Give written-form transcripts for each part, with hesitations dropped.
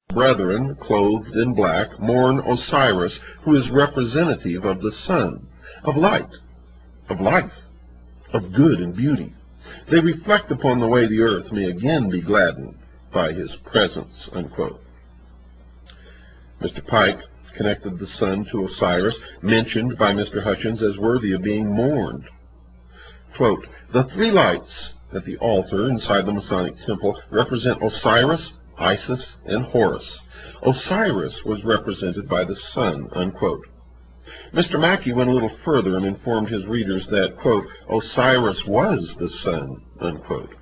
brethren, clothed in black, mourn Osiris, who is representative of the sun, of light, of life, of good and beauty. They reflect upon the way the earth may again be gladdened by his presence," unquote. Mr. Pike connected the sun to Osiris, mentioned by Mr. Hutchins as worthy of being mourned. Quote, "The three lights at the altar inside the Masonic temple represent Osiris, Isis, and Horus. Osiris was represented by the sun," unquote. Mr. Mackey went a little further and informed his readers that, quote, "Osiris was the sun," unquote.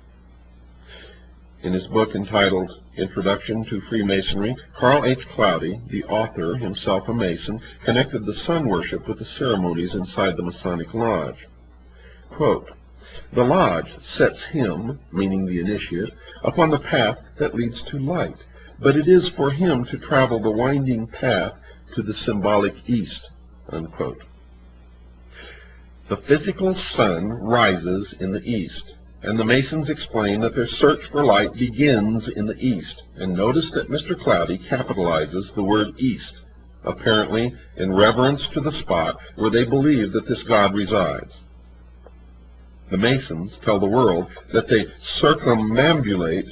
In his book entitled Introduction to Freemasonry, Carl H. Cloudy, the author, himself a Mason, connected the sun worship with the ceremonies inside the Masonic Lodge. Quote, "The Lodge sets him," meaning the initiate, "upon the path that leads to light, but it is for him to travel the winding path to the symbolic east," unquote. The physical sun rises in the east, and the Masons explain that their search for light begins in the east. And notice that Mr. Cloudy capitalizes the word east, apparently in reverence to the spot where they believe that this God resides. The Masons tell the world that they circumambulate,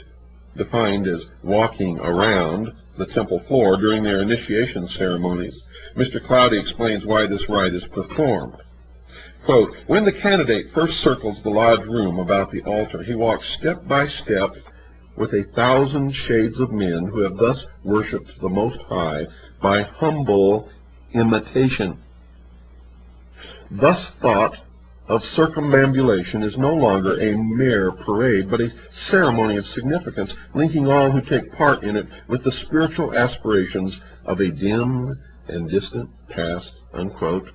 defined as walking around, the temple floor during their initiation ceremonies. Mr. Cloudy explains why this rite is performed. Quote, "When the candidate first circles the lodge room about the altar, he walks step by step with 1,000 shades of men who have thus worshipped the Most High by humble imitation." Thus thought of circumambulation is no longer a mere parade, but a ceremony of significance, linking all who take part in it with the spiritual aspirations of a dim and distant past, unquote.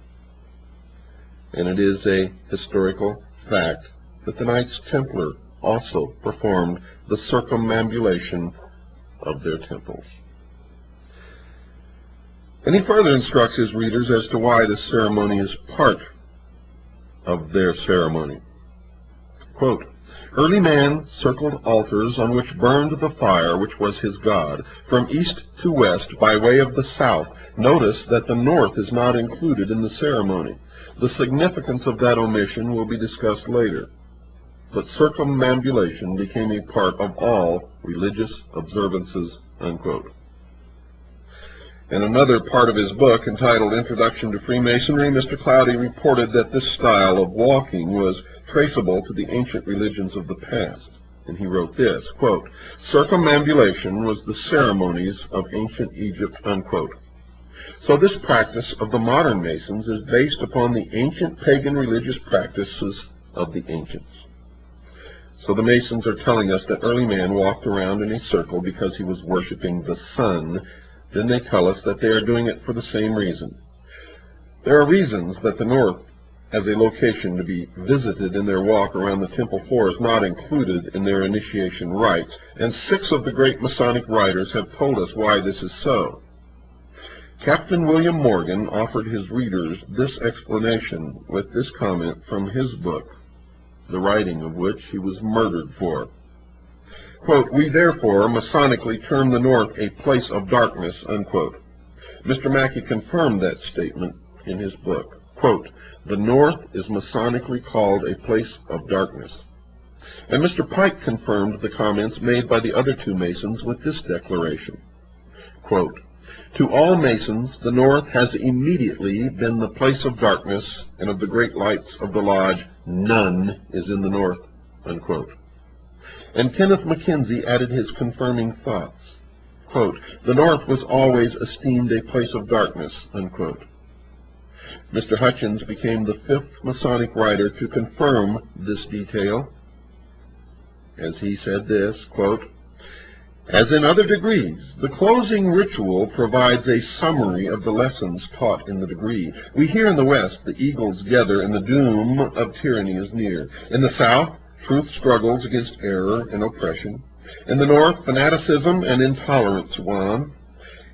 And it is a historical fact that the Knights Templar also performed the circumambulation of their temples. And he further instructs his readers as to why this ceremony is part of their ceremony. Quote, "Early man circled altars on which burned the fire which was his God, from east to west by way of the south." Notice that the north is not included in the ceremony. The significance of that omission will be discussed later. But circumambulation became a part of all religious observances, unquote. In another part of his book, entitled Introduction to Freemasonry, Mr. Cloudy reported that this style of walking was traceable to the ancient religions of the past. And he wrote this, quote, "Circumambulation was the ceremonies of ancient Egypt," unquote. So this practice of the modern Masons is based upon the ancient pagan religious practices of the ancients. So the Masons are telling us that early man walked around in a circle because he was worshiping the sun. Then they tell us that they are doing it for the same reason. There are reasons that the north as a location to be visited in their walk around the temple floor is not included in their initiation rites, and 6 of the great Masonic writers have told us why this is so. Captain William Morgan offered his readers this explanation with this comment from his book, the writing of which he was murdered for. Quote, "We therefore Masonically term the north a place of darkness," unquote. Mr. Mackey confirmed that statement in his book. Quote, "The north is Masonically called a place of darkness." And Mr. Pike confirmed the comments made by the other 2 Masons with this declaration. Quote, "To all Masons, the north has immediately been the place of darkness, and of the great lights of the lodge, none is in the north," unquote. And Kenneth Mackenzie added his confirming thoughts. Quote, "The north was always esteemed a place of darkness," unquote. Mr. Hutchins became the 5th Masonic writer to confirm this detail, as he said this, quote, "As in other degrees, the closing ritual provides a summary of the lessons taught in the degree. We hear in the West the eagles gather and the doom of tyranny is near. In the South, truth struggles against error and oppression. In the North, fanaticism and intolerance won.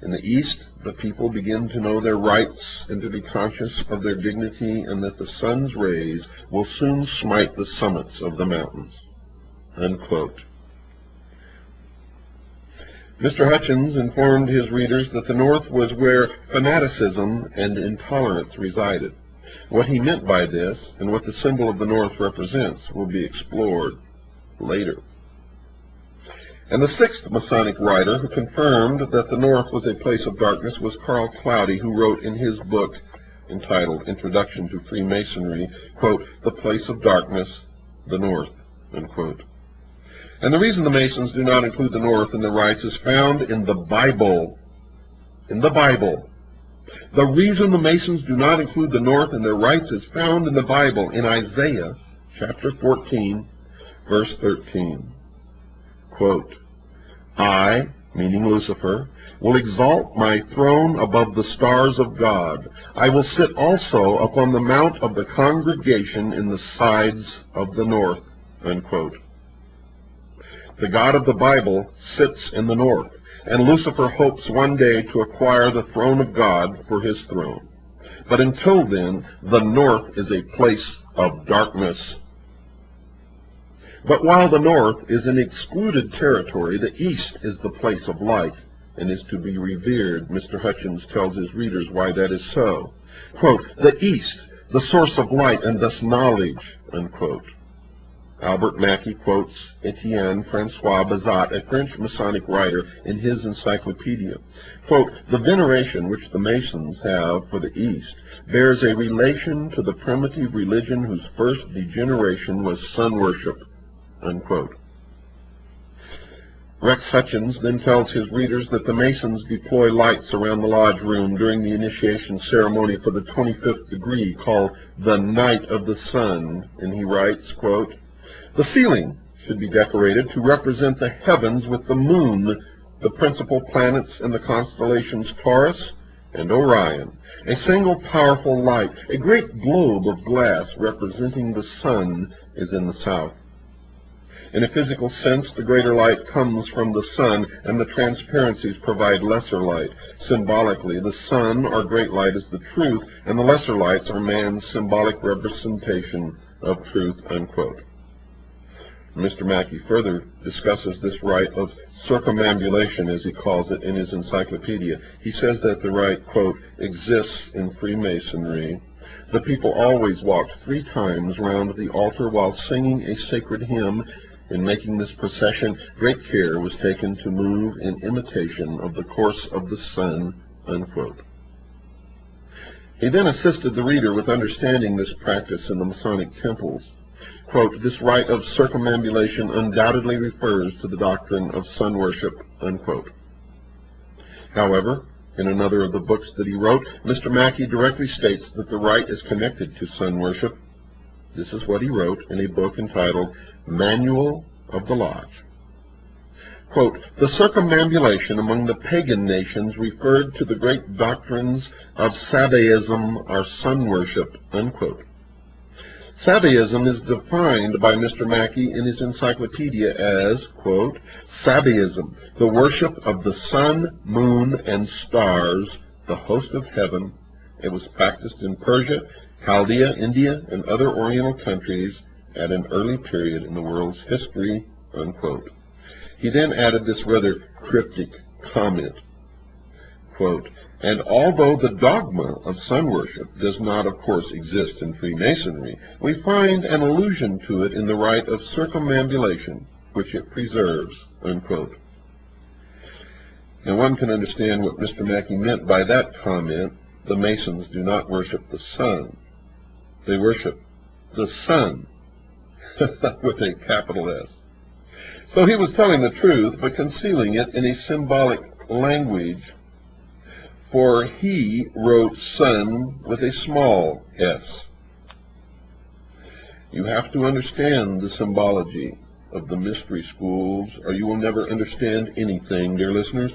In the East, the people begin to know their rights and to be conscious of their dignity, and that the sun's rays will soon smite the summits of the mountains," unquote. Mr. Hutchins informed his readers that the North was where fanaticism and intolerance resided. What he meant by this, and what the symbol of the North represents, will be explored later. And the sixth Masonic writer who confirmed that the North was a place of darkness was Carl Cloudy, who wrote in his book entitled Introduction to Freemasonry, quote, "The place of darkness, the North," unquote. And the reason the Masons do not include the North in their rites is found in the Bible. In the Bible. The reason the Masons do not include the North in their rites is found in the Bible, in Isaiah chapter 14, verse 13. Quote, "I," meaning Lucifer, "will exalt my throne above the stars of God. I will sit also upon the mount of the congregation in the sides of the north," unquote. The God of the Bible sits in the north, and Lucifer hopes one day to acquire the throne of God for his throne. But until then, the north is a place of darkness. But while the north is an excluded territory, the east is the place of light and is to be revered. Mr. Hutchins tells his readers why that is so. Quote, "The east, the source of light and thus knowledge," unquote. Albert Mackey quotes Etienne Francois Bazat, a French Masonic writer, in his encyclopedia. Quote, "The veneration which the Masons have for the East bears a relation to the primitive religion whose first degeneration was sun worship," unquote. Rex Hutchins then tells his readers that the Masons deploy lights around the lodge room during the initiation ceremony for the 25th degree, called the Night of the Sun, and he writes, quote, "The ceiling should be decorated to represent the heavens with the moon, the principal planets and the constellations Taurus and Orion. A single powerful light, a great globe of glass representing the sun, is in the south. In a physical sense, the greater light comes from the sun, and the transparencies provide lesser light. Symbolically, the sun, or great light, is the truth, and the lesser lights are man's symbolic representation of truth," unquote. Mr. Mackey further discusses this rite of circumambulation, as he calls it, in his encyclopedia. He says that the rite, quote, "exists in Freemasonry. The people always walked 3 times round the altar while singing a sacred hymn. In making this procession, great care was taken to move in imitation of the course of the sun," unquote. He then assisted the reader with understanding this practice in the Masonic temples. Quote, "This rite of circumambulation undoubtedly refers to the doctrine of sun worship," unquote. However, in another of the books that he wrote, Mr. Mackey directly states that the rite is connected to sun worship. This is what he wrote in a book entitled Manual of the Lodge. Quote, "The circumambulation among the pagan nations referred to the great doctrines of Sabaism or sun worship," unquote. Sabaism is defined by Mr. Mackey in his encyclopedia as, quote, "Sabaism, the worship of the sun, moon, and stars, the host of heaven. It was practiced in Persia, Chaldea, India, and other Oriental countries at an early period in the world's history," unquote. He then added this rather cryptic comment, quote, "And although the dogma of sun worship does not, of course, exist in Freemasonry, we find an allusion to it in the rite of circumambulation, which it preserves," unquote. Now one can understand what Mr. Mackey meant by that comment. The Masons do not worship the sun. They worship the sun, with a capital S. So he was telling the truth, but concealing it in a symbolic language, for he wrote sun with a small s. You have to understand the symbology of the mystery schools, or you will never understand anything, dear listeners.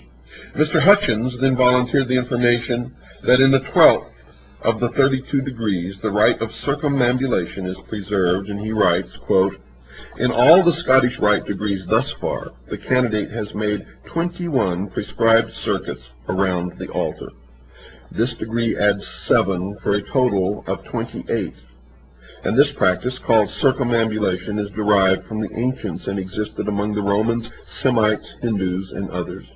Mr. Hutchins then volunteered the information that in the 12th of the 32 degrees, the rite of circumambulation is preserved, and he writes, quote, "In all the Scottish rite degrees thus far, the candidate has made 21 prescribed circuits around the altar. This degree adds 7 for a total of 28. And this practice, called circumambulation, is derived from the ancients and existed among the Romans, Semites, Hindus, and others.